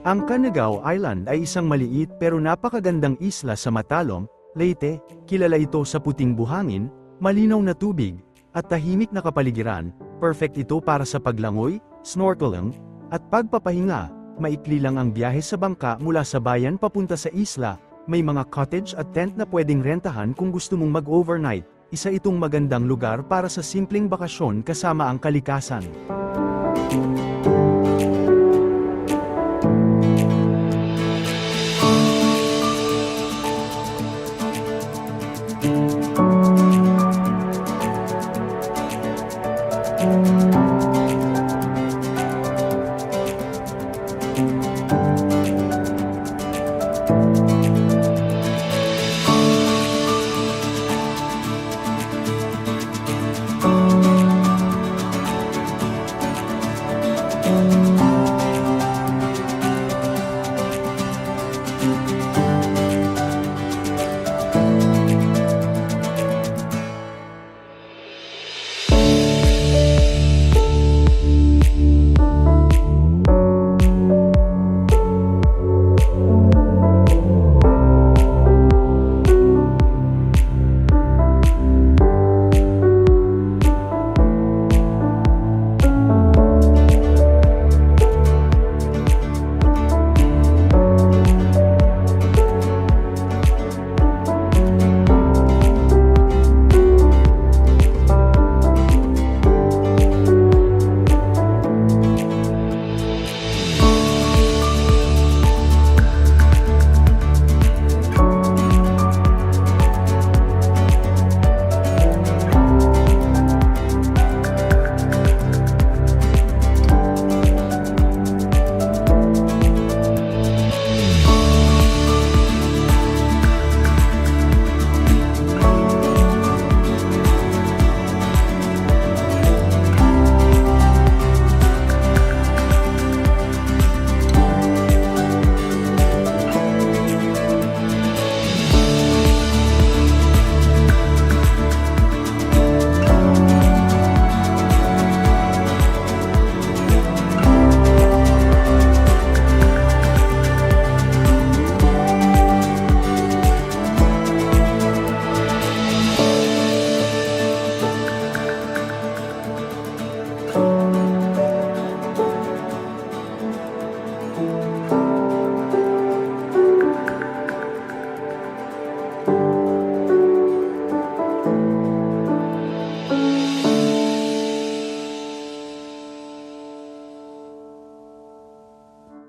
Ang Canigao Island ay isang maliit pero napakagandang isla sa Matalom, Leyte. Kilala ito sa puting buhangin, malinaw na tubig, at tahimik na kapaligiran. Perfect ito para sa paglangoy, snorkeling, at pagpapahinga. Maikli lang ang biyahe sa bangka mula sa bayan papunta sa isla. May mga cottage at tent na pwedeng rentahan kung gusto mong mag-overnight. Isa itong magandang lugar para sa simpleng bakasyon kasama ang kalikasan.